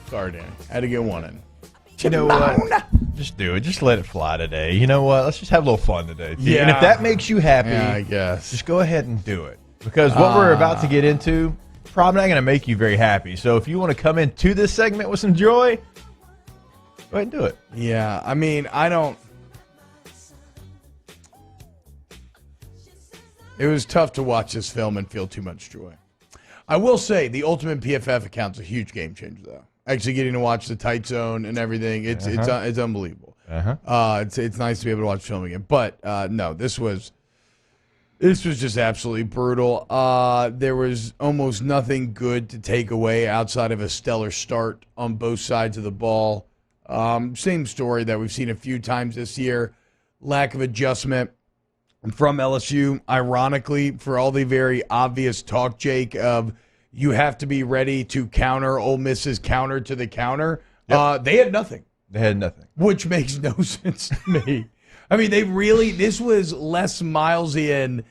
Sorry, Danny. Had to get one in. You know what? Just do it. Just let it fly today. You know what? Let's just have a little fun today. Yeah. And if that makes you happy, I guess. just go ahead and do it. Because what we're about to get into, probably not going to make you very happy. So if you want to come into this segment with some joy, go ahead and do it. Yeah, I mean, I don't. It was tough to watch this film and feel too much joy. I will say the Ultimate PFF account's a huge game changer, though. Actually, getting to watch the tight zone and everything, it's unbelievable. It's nice to be able to watch film again. But no, this was just absolutely brutal. There was almost nothing good to take away outside of a stellar start on both sides of the ball. Same story that we've seen a few times this year. Lack of adjustment from LSU, ironically, for all the very obvious talk, Jake, of you have to be ready to counter Ole Miss's counter to the counter. Yep. They had nothing. They had nothing. Which makes no sense to me. I mean, this was Les Miles in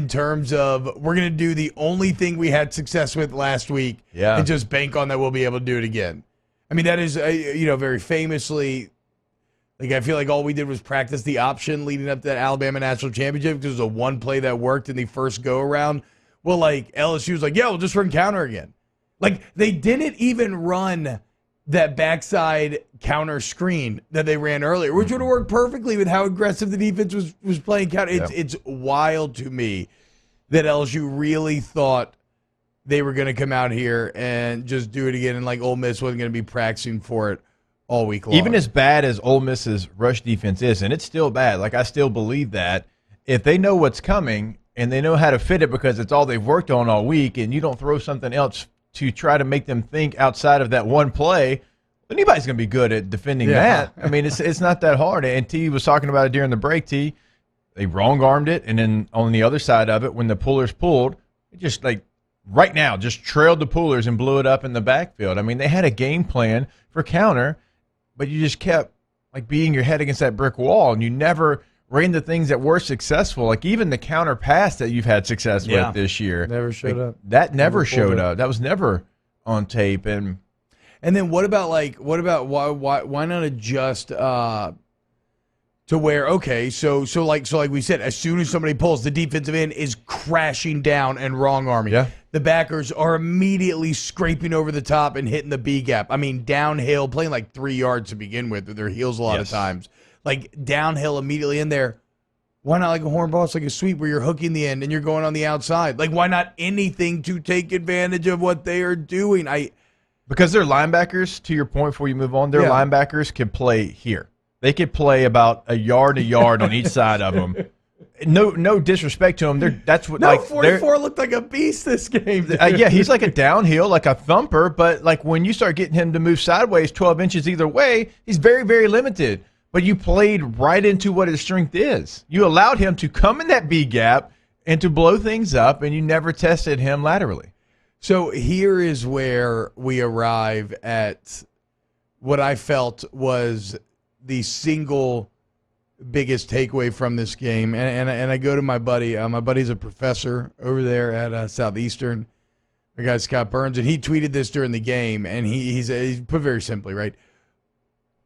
terms of we're going to do the only thing we had success with last week and just bank on that we'll be able to do it again. I mean, that is, very famously, like I feel like all we did was practice the option leading up to that Alabama National Championship because it was a one play that worked in the first go-around. Well, like, LSU was like, yeah, we'll just run counter again. Like, they didn't even run that backside counter screen that they ran earlier, which would have worked perfectly with how aggressive the defense was playing counter. It's wild to me that LSU really thought they were going to come out here and just do it again, and like Ole Miss wasn't going to be practicing for it all week long. Even as bad as Ole Miss's rush defense is, and it's still bad, like I still believe that, if they know what's coming and they know how to fit it because it's all they've worked on all week, and you don't throw something else to try to make them think outside of that one play, anybody's going to be good at defending that. I mean, it's not that hard. And T was talking about it during the break, T. They wrong-armed it, and then on the other side of it, when the pullers pulled, it just like right now just trailed the pullers and blew it up in the backfield. I mean, they had a game plan for counter, but you just kept like beating your head against that brick wall, and you never ran the things that were successful, like even the counter pass that you've had success with this year. Never showed up. That never showed up. That was never on tape. And then why not adjust to where, okay, so like we said, as soon as somebody pulls, the defensive end is crashing down and wrong arming. Yeah. The backers are immediately scraping over the top and hitting the B gap. I mean, downhill, playing like 3 yards to begin with their heels a lot of times. Like downhill immediately in there. Why not like a horn boss, like a sweep where you're hooking the end and you're going on the outside? Like, why not anything to take advantage of what they are doing? Because their linebackers, to your point before you move on, their linebackers can play here. They could play about a yard on each side of them. No disrespect to them. That's what. No, 44 looked like a beast this game. Yeah, he's like a downhill, like a thumper. But like when you start getting him to move sideways 12 inches either way, he's very, very limited. But you played right into what his strength is. You allowed him to come in that B gap and to blow things up, and you never tested him laterally. So here is where we arrive at what I felt was the single biggest takeaway from this game. And I go to my buddy. My buddy's a professor over there at Southeastern, the guy Scott Burns, and he tweeted this during the game, and he's put very simply, right?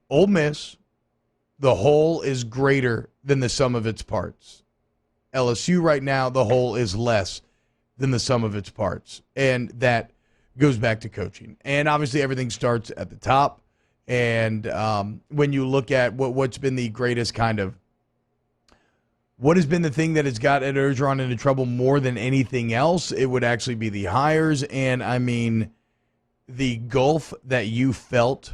Ole Miss, the whole is greater than the sum of its parts. LSU right now, the whole is less than the sum of its parts. And that goes back to coaching. And obviously everything starts at the top. And when you look at what's been the greatest kind of, what has been the thing that has got Ed Orgeron into trouble more than anything else, it would actually be the hires. And, I mean, the gulf that you felt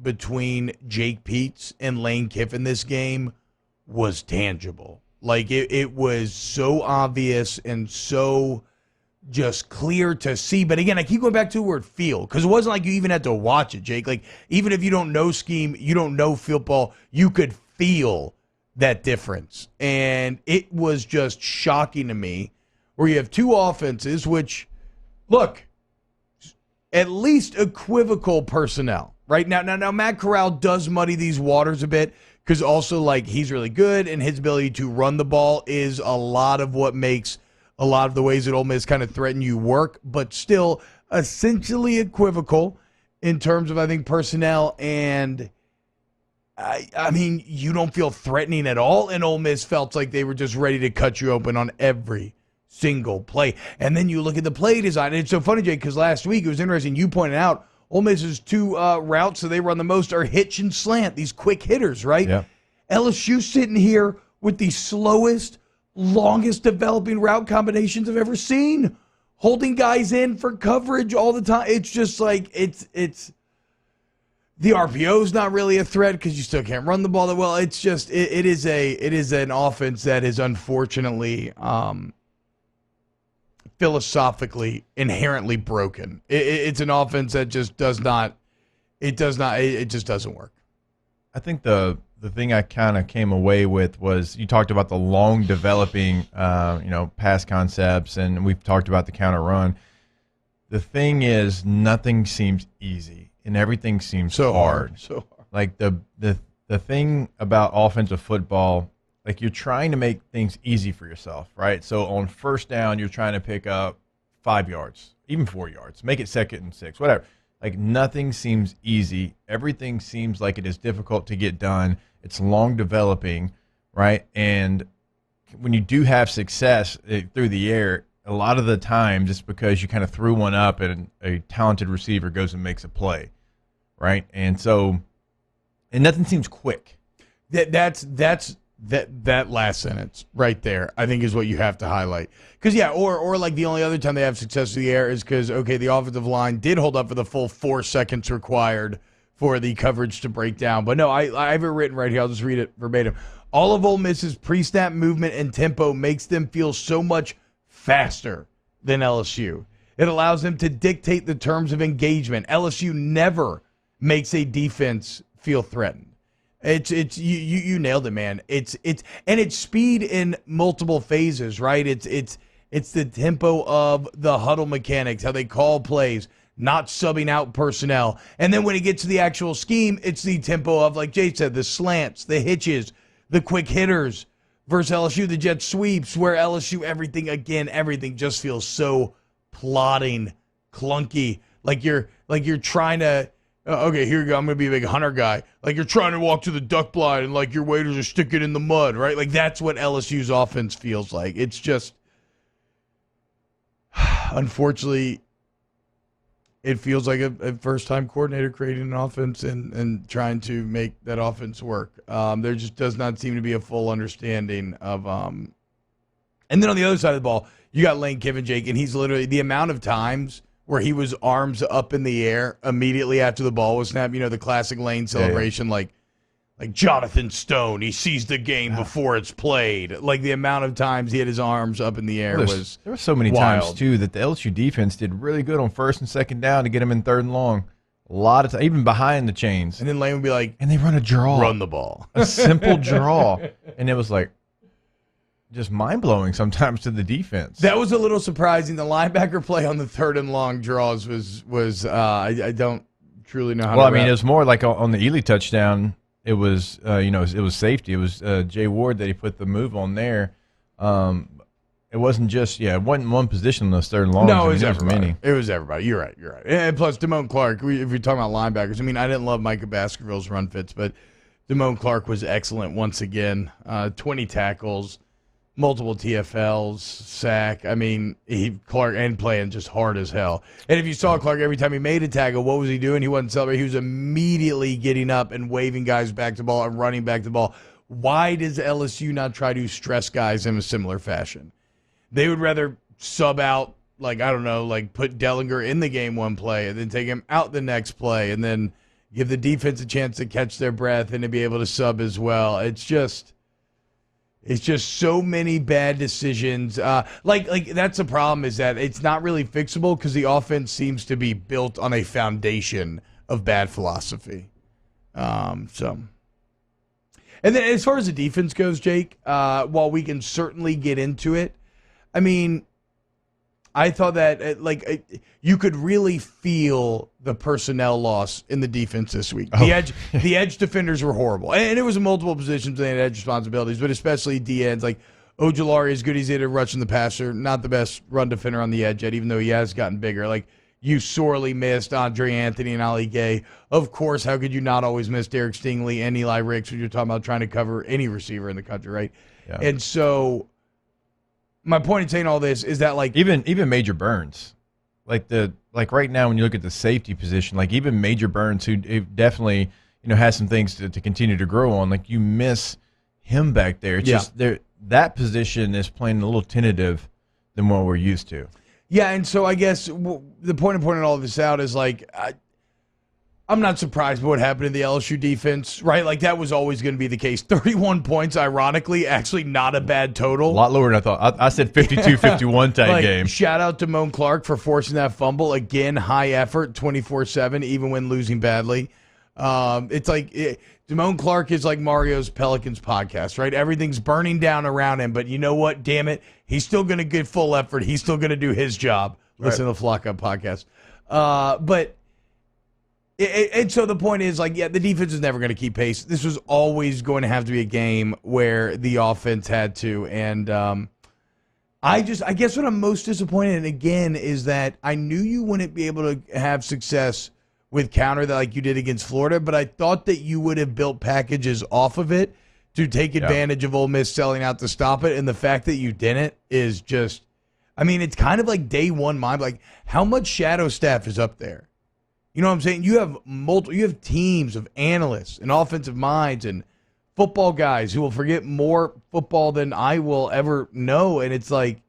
between Jake Peetz and Lane Kiffin this game was tangible. Like, it was so obvious and so just clear to see. But again, I keep going back to the word feel, because it wasn't like you even had to watch it, Jake. Like, even if you don't know scheme, you don't know football, you could feel that difference. And it was just shocking to me where you have two offenses, which, look, at least equivocal personnel. Right now, Matt Corral does muddy these waters a bit because also, like, he's really good, and his ability to run the ball is a lot of what makes a lot of the ways that Ole Miss kind of threaten you work, but still essentially equivocal. in terms of, I think, personnel. And I mean, you don't feel threatening at all. And Ole Miss felt like they were just ready to cut you open on every single play. And then you look at the play design. And it's so funny, Jake, because last week it was interesting. You pointed out Ole Miss's two routes that they run the most are hitch and slant, these quick hitters, right? Yeah. LSU sitting here with the slowest, longest developing route combinations I've ever seen, holding guys in for coverage all the time. It's just like it's the RPO is not really a threat because you still can't run the ball that well. It's just it is an offense that is unfortunately philosophically inherently broken. It's an offense that just does not. It just doesn't work. I think the thing I kind of came away with was you talked about the long developing, pass concepts, and we've talked about the counter run. The thing is, nothing seems easy, and everything seems so hard. So hard. Like the thing about offensive football, like you're trying to make things easy for yourself, right? So on first down, you're trying to pick up 5 yards, even 4 yards, make it 2nd and 6, whatever. Like nothing seems easy. Everything seems like it is difficult to get done. It's long developing, right? And when you do have success through the air, a lot of the time, just because you kind of threw one up and a talented receiver goes and makes a play, right? And so, and nothing seems quick. That last sentence right there, I think, is what you have to highlight. Because, or like the only other time they have success through the air is because, okay, the offensive line did hold up for the full 4 seconds required for the coverage to break down. But no, I have it written right here. I'll just read it verbatim. All of Ole Miss's pre-snap movement and tempo makes them feel so much faster than LSU. It allows them to dictate the terms of engagement. LSU never makes a defense feel threatened. It's you nailed it, man. It's speed in multiple phases, right? It's the tempo of the huddle mechanics, how they call plays, not subbing out personnel. And then when it gets to the actual scheme, it's the tempo of, like Jay said, the slants, the hitches, the quick hitters versus LSU, the jet sweeps, where LSU, everything just feels so plodding, clunky. Like you're trying to, okay, here you go, I'm going to be a big hunter guy. Like you're trying to walk to the duck blind and like your waders are sticking in the mud, right? Like that's what LSU's offense feels like. It's just, unfortunately, it feels like a first-time coordinator creating an offense and trying to make that offense work. There just does not seem to be a full understanding of and then on the other side of the ball, you got Lane Kiffin, Jake, and he's literally the amount of times where he was arms up in the air immediately after the ball was snapped. You know, the classic Lane celebration, like Jonathan Stone, he sees the game before it's played. Like the amount of times he had his arms up in the air there were so many wild. times too that the LSU defense did really good on 1st and 2nd down to get him in 3rd and long. A lot of time, even behind the chains. And then Lane would be like, and they run a draw, run the ball, a simple draw, and it was like just mind blowing sometimes to the defense. That was a little surprising. The linebacker play on the 3rd and long draws was I don't truly know how. Well, to I mean, it was more like on the Ely touchdown. It was, it was safety. It was Jay Ward that he put the move on there. It wasn't just, it wasn't one position on those 3rd and longs. No, it was everybody. Many. It was everybody. You're right. And plus, Damone Clark, if you're talking about linebackers, I mean, I didn't love Micah Baskerville's run fits, but Damone Clark was excellent once again. 20 tackles, multiple TFLs, sack. I mean, Clark and playing just hard as hell. And if you saw Clark every time he made a tackle, what was he doing? He wasn't celebrating. He was immediately getting up and waving guys back to the ball and running back to the ball. Why does LSU not try to stress guys in a similar fashion? They would rather sub out, like, I don't know, like put Dellinger in the game one play and then take him out the next play and then give the defense a chance to catch their breath and to be able to sub as well. It's just so many bad decisions. Like that's the problem, is that it's not really fixable because the offense seems to be built on a foundation of bad philosophy. And then as far as the defense goes, Jake, while we can certainly get into it, I mean, I thought that you could really feel the personnel loss in the defense this week. The edge defenders were horrible, and it was in multiple positions they had edge responsibilities, but especially D ends. Like Ojulari, as good as he did at rushing the passer, not the best run defender on the edge yet, even though he has gotten bigger. Like you sorely missed Andre Anthony and Ali Gay. Of course, how could you not always miss Derek Stingley and Eli Ricks when you're talking about trying to cover any receiver in the country, right? Yeah. And so my point in saying all this is that, like, even Major Burns, like right now when you look at the safety position, like even Major Burns, who definitely has some things to continue to grow on, like you miss him back there. It's just that position is playing a little tentative than what we're used to. Yeah, and so I guess the point of pointing all of this out is, like, I'm not surprised by what happened in the LSU defense, right? Like, that was always going to be the case. 31 points, ironically, actually not a bad total. A lot lower than I thought. I said 52-51 type game. Shout out to Moan Clark for forcing that fumble. Again, high effort, 24/7, even when losing badly. It's like Damone Clark is like Mario's Pelicans podcast, right? Everything's burning down around him, but you know what? Damn it. He's still going to give full effort. He's still going to do his job. Listen to the Flock Up podcast. And so the point is, like, the defense is never going to keep pace. This was always going to have to be a game where the offense had to. And I guess what I'm most disappointed in, again, is that I knew you wouldn't be able to have success with counter that like you did against Florida, but I thought that you would have built packages off of it to take advantage of Ole Miss selling out to stop it. And the fact that you didn't is just, I mean, it's kind of like day one mind. Like, how much shadow staff is up there? You know what I'm saying? You have teams of analysts and offensive minds and football guys who will forget more football than I will ever know. And it's like,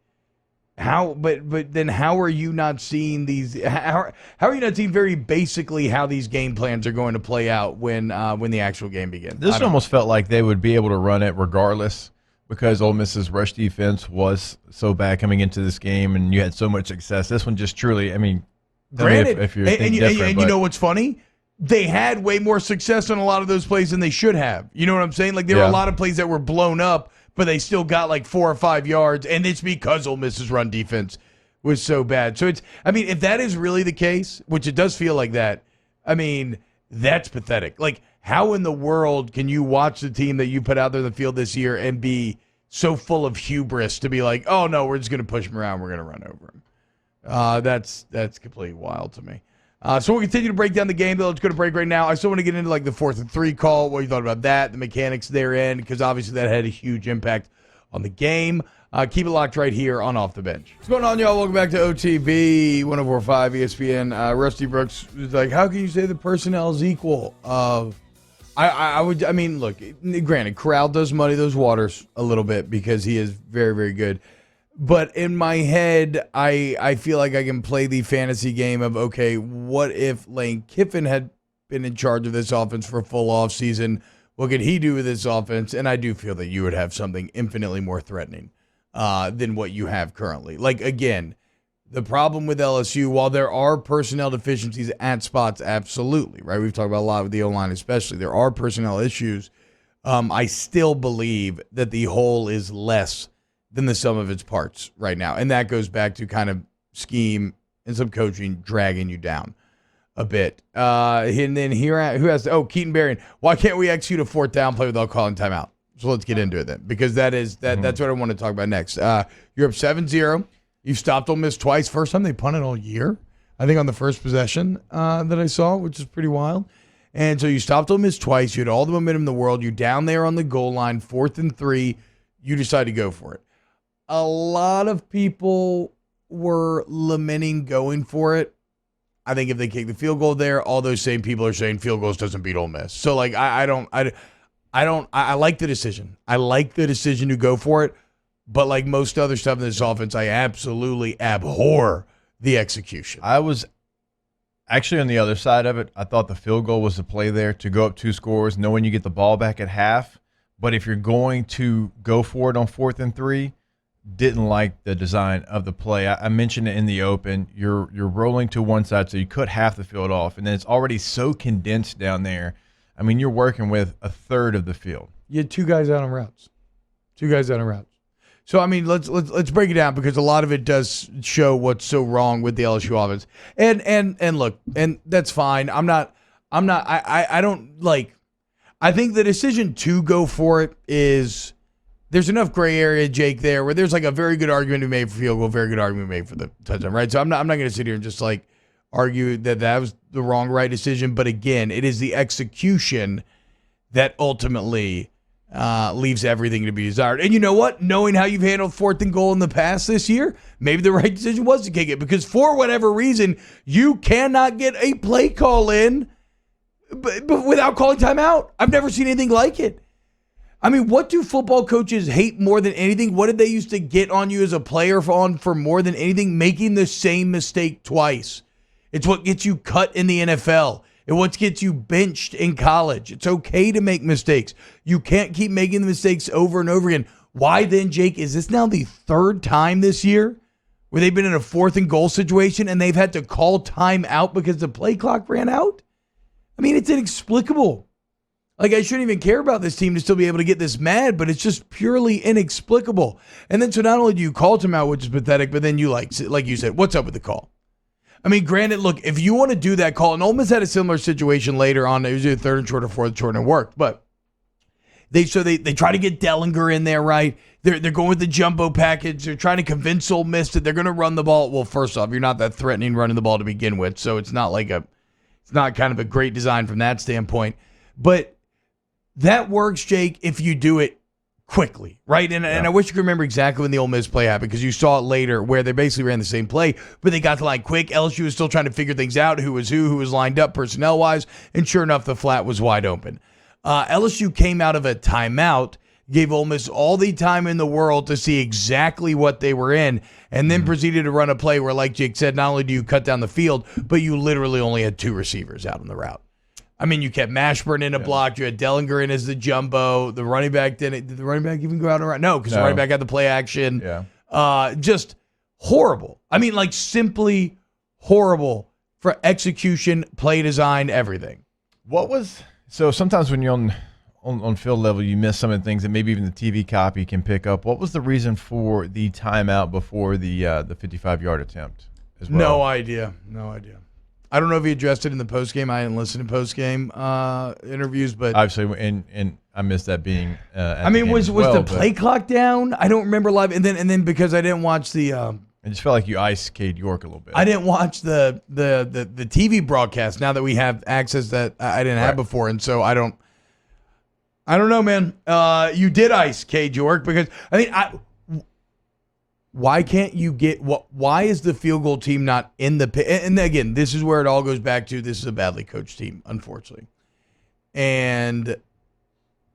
but then how are you not seeing these? How are you not seeing very basically how these game plans are going to play out when the actual game begins? This almost felt like they would be able to run it regardless because Ole Miss's rush defense was so bad coming into this game, and you had so much success. This one just truly, I mean, granted, if you're and you know what's funny? They had way more success on a lot of those plays than they should have. You know what I'm saying? Like, there were a lot of plays that were blown up, but they still got like 4 or 5 yards, and it's because Ole Miss's run defense was so bad. So if that is really the case, which it does feel like that, I mean, that's pathetic. Like, how in the world can you watch the team that you put out there in the field this year and be so full of hubris to be like, oh, no, we're just going to push him around, we're going to run over him? That's completely wild to me. So we'll continue to break down the game, though. Let's go to break right now. I still want to get into like the 4th and 3 call, what you thought about that, the mechanics therein, because obviously that had a huge impact on the game. Keep it locked right here on Off the Bench. What's going on, y'all? Welcome back to OTB 104.5 ESPN. Rusty Brooks was like, how can you say the personnel is equal? I mean, look, granted, Corral does muddy those waters a little bit because he is very, very good. But in my head, I feel like I can play the fantasy game of, okay, what if Lane Kiffin had been in charge of this offense for a full offseason? What could he do with this offense? And I do feel that you would have something infinitely more threatening than what you have currently. Like, again, the problem with LSU, while there are personnel deficiencies at spots, absolutely, right? We've talked about a lot with the O-line especially. There are personnel issues. I still believe that the whole is less than the sum of its parts right now. And that goes back to kind of scheme and some coaching dragging you down a bit. And then Keaton Berrien. Why can't we execute a 4th down play without calling timeout? So let's get into it then, because that's what I want to talk about next. You're up 7-0. You've stopped Ole Miss twice. First time they punted all year, I think, on the first possession that I saw, which is pretty wild. And so you stopped Ole Miss twice. You had all the momentum in the world. You're down there on the goal line, 4th and 3. You decide to go for it. A lot of people were lamenting going for it. I think if they kick the field goal there, all those same people are saying field goals doesn't beat Ole Miss. So, like, I like the decision. I like the decision to go for it. But like most other stuff in this offense, I absolutely abhor the execution. I was actually on the other side of it. I thought the field goal was the play there to go up 2 scores, knowing you get the ball back at half. But if you're going to go for it on 4th and 3, didn't like the design of the play. I mentioned it in the open. You're rolling to one side, so you cut half the field off, and then it's already so condensed down there. I mean, you're working with a third of the field. You had 2 guys out on routes. So I mean, let's break it down, because a lot of it does show what's so wrong with the LSU offense. And look, and that's fine. I don't like. I think the decision to go for it is. There's enough gray area, Jake, there where there's like a very good argument to be made for field goal, very good argument to be made for the touchdown, right? So I'm not going to sit here and just like argue that that was the wrong right decision. But again, it is the execution that ultimately leaves everything to be desired. And you know what? Knowing how you've handled 4th and goal in the past this year, maybe the right decision was to kick it, because for whatever reason, you cannot get a play call in but without calling timeout. I've never seen anything like it. I mean, what do football coaches hate more than anything? What did they used to get on you as a player for more than anything? Making the same mistake twice. It's what gets you cut in the NFL. It's what gets you benched in college. It's okay to make mistakes. You can't keep making the mistakes over and over again. Why then, Jake, is this now the 3rd time this year where they've been in a 4th and goal situation and they've had to call timeout because the play clock ran out? I mean, it's inexplicable. Like, I shouldn't even care about this team to still be able to get this mad, but it's just purely inexplicable. And then, so not only do you call timeout, which is pathetic, but then you, like you said, what's up with the call? I mean, granted, look, if you want to do that call, and Ole Miss had a similar situation later on, it was either 3rd and short or 4th and short, and it worked, but they try to get Dellinger in there, right? They're going with the jumbo package. They're trying to convince Ole Miss that they're going to run the ball. Well, first off, you're not that threatening running the ball to begin with, so it's not kind of a great design from that standpoint. But that works, Jake, if you do it quickly, right? And I wish you could remember exactly when the Ole Miss play happened, because you saw it later where they basically ran the same play, but they got the line quick. LSU was still trying to figure things out, who was lined up personnel-wise, and sure enough, the flat was wide open. LSU came out of a timeout, gave Ole Miss all the time in the world to see exactly what they were in, and then proceeded to run a play where, like Jake said, not only do you cut down the field, but you literally only had 2 receivers out on the route. I mean, you kept Mashburn in a block. You had Dellinger in as the jumbo. The running back did the running back even go out around? No, because the running back had the play action. Yeah. Just horrible. I mean, like, simply horrible for execution, play design, everything. So sometimes when you're on field level, you miss some of the things that maybe even the TV copy can pick up. What was the reason for the timeout before the 55-yard attempt as well? No idea. I don't know if he addressed it in the postgame. I didn't listen to postgame interviews, but obviously, and I missed that being. Was the play clock down? I don't remember live, and then because I didn't watch the. I just felt like you iced Cade York a little bit. I didn't watch the TV broadcast now that we have access that I didn't have before, and so I don't know, man. You did ice Cade York, because I mean, why can't you get why is the field goal team not in the pit? And again, this is where it all goes back to, this is a badly coached team, unfortunately. And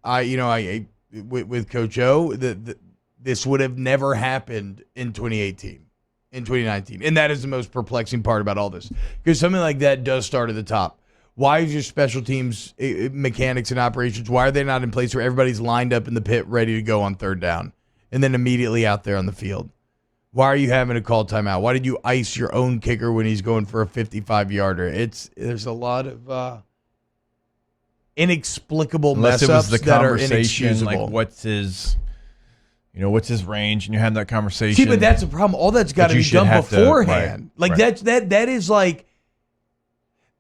with Coach O, this would have never happened in 2018, in 2019. And that is the most perplexing part about all this, because something like that does start at the top. Why is your special teams mechanics and operations, why are they not in place where everybody's lined up in the pit ready to go on 3rd down and then immediately out there on the field? Why are you having to call timeout? Why did you ice your own kicker when he's going for a 55-yarder? There's a lot of inexplicable mess-ups that are inexcusable. Like, what's his range, and you're having that conversation. See, but that's the problem. All that's got to be done beforehand. That is like,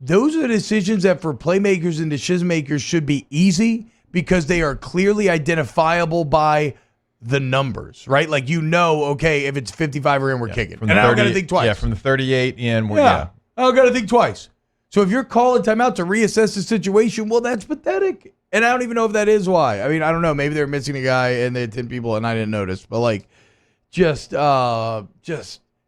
those are the decisions that for playmakers and decision makers should be easy, because they are clearly identifiable by the numbers, right? Like, okay, if it's 55 or in, we're kicking. And I don't got to think twice. Yeah, from the 38 in, I don't got to think twice. So if you're calling timeout to reassess the situation, well, that's pathetic. And I don't even know if that is why. I mean, I don't know. Maybe they're missing a guy and they had 10 people and I didn't notice. But, like, and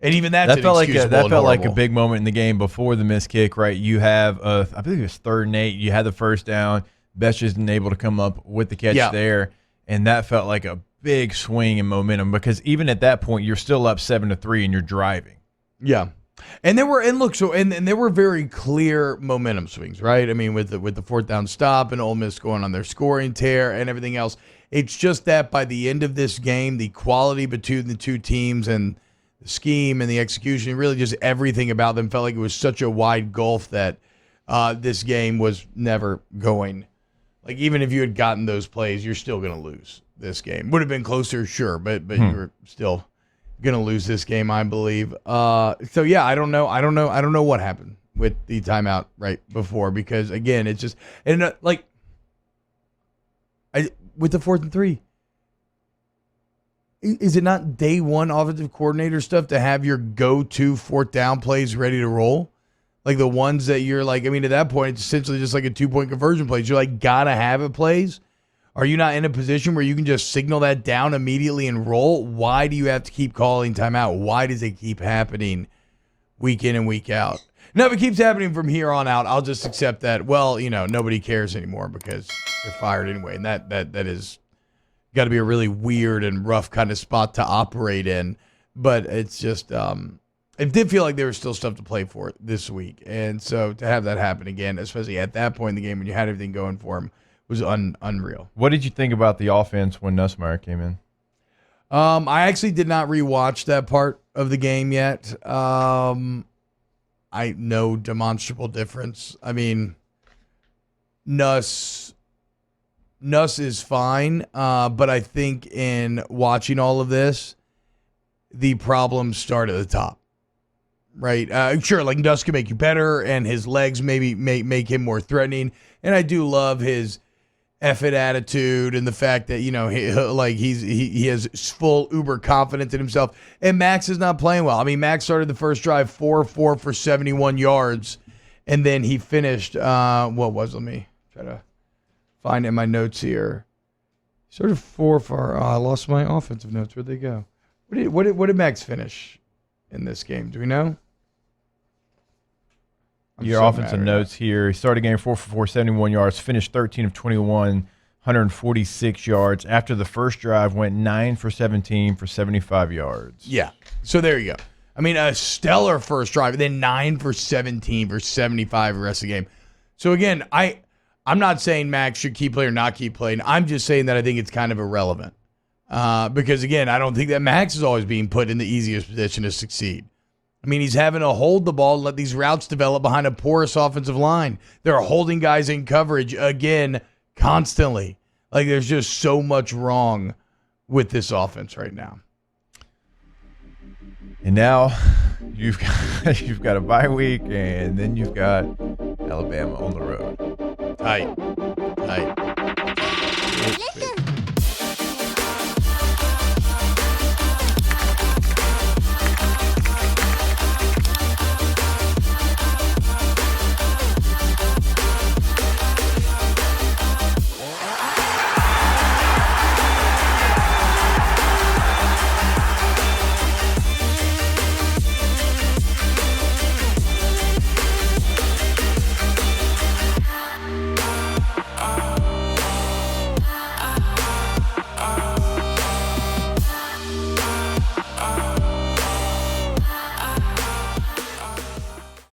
even that felt like a big moment in the game before the missed kick, right? You have, I believe it was 3rd and 8. You had the first down. Best isn't able to come up with the catch there. And that felt like a big swing in momentum, because even at that point, you're still up 7-3 and you're driving. Yeah. And there were very clear momentum swings, right? I mean, with the 4th down stop and Ole Miss going on their scoring tear and everything else. It's just that by the end of this game, the quality between the two teams and the scheme and the execution, really just everything about them, felt like it was such a wide gulf that this game was never going. Like, even if you had gotten those plays, you're still going to lose this game. Would have been closer, sure, but you were still going to lose this game, I believe. So yeah, I don't know what happened with the timeout right before, because again, it's just, and with the 4th and 3, is it not day one offensive coordinator stuff to have your go-to 4th down plays ready to roll? Like the ones that you're like, I mean, at that point, it's essentially just like a 2-point conversion plays. You're like, gotta have it plays. Are you not in a position where you can just signal that down immediately and roll? Why do you have to keep calling timeout? Why does it keep happening week in and week out? No, if it keeps happening from here on out, I'll just accept that, well, nobody cares anymore because they're fired anyway. And that is got to be a really weird and rough kind of spot to operate in. But it's just, it did feel like there was still stuff to play for this week. And so to have that happen again, especially at that point in the game when you had everything going for him, was unreal. What did you think about the offense when Nussmeier came in? I actually did not rewatch that part of the game yet. No demonstrable difference. I mean, Nuss is fine, but I think in watching all of this, the problems start at the top, right? Sure, like Nuss can make you better, and his legs maybe make him more threatening, and I do love his effort attitude and the fact that he has full uber confidence in himself. And Max is not playing well. I mean, Max started the first drive 4-4 for 71 yards, and then he finished. Let me try to find it in my notes here. Sort of 4-4. I lost my offensive notes. Where'd they go? What did Max finish in this game? Do we know? Your offensive notes here. He started the game 4-for-4, 71 yards, finished 13 of 21, 146 yards. After the first drive, went 9 for 17 for 75 yards. Yeah. So there you go. I mean, a stellar first drive, and then 9 for 17 for 75 the rest of the game. So again, I'm not saying Max should keep playing or not keep playing. I'm just saying that I think it's kind of irrelevant. Because again, I don't think that Max is always being put in the easiest position to succeed. I mean, he's having to hold the ball and let these routes develop behind a porous offensive line. They're holding guys in coverage, again, constantly. Like, there's just so much wrong with this offense right now. And now you've got a bye week, and then you've got Alabama on the road. Tight.